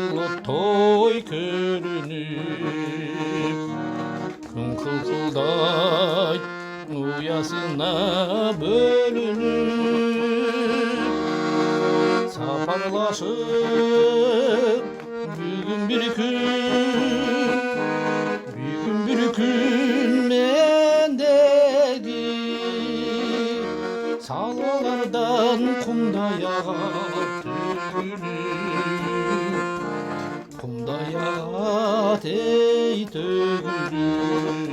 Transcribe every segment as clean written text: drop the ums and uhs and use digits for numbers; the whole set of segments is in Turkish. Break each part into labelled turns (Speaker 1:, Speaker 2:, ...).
Speaker 1: Kılık toy körünüp Kın kılkılday uyasına bölünüp Saparlaşıp bir gün bir gün mendeki Salvalardan kumda yağar tügülüm Kumda yağar ey tügülüm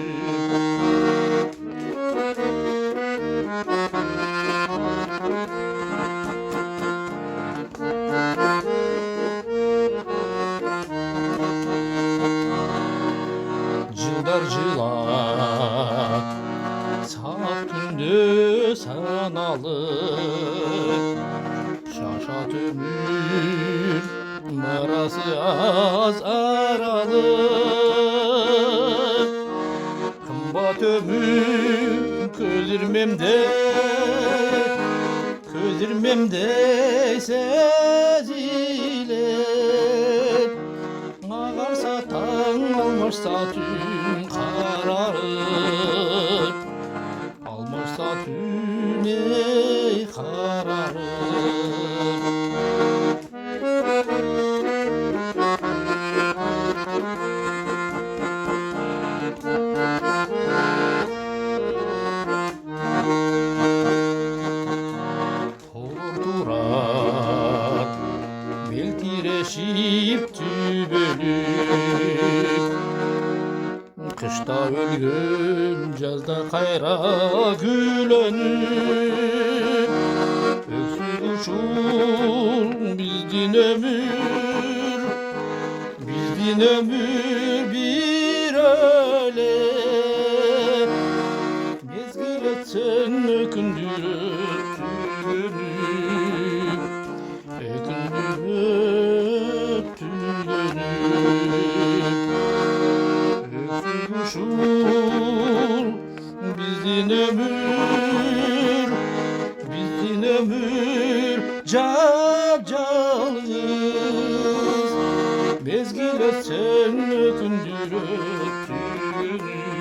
Speaker 1: Cılarcılar saat günde sanalık Şaşat ömür marası az aralık Kımbat ömür közirmemde sezilir Ağarsa tan almışsa tüm kararır Almışsa tüm ey kararır Tordurak beltireşip tübölüp Kışta ölgün, yazda kayra gülönüp Öksüz uçul bizdin ömür bir öyle Mezgil etsen ökündürür tügünü Ökündürür tügünü Öksüz bizdin ömür capcalız Mezgil etsen ökündürür tügünü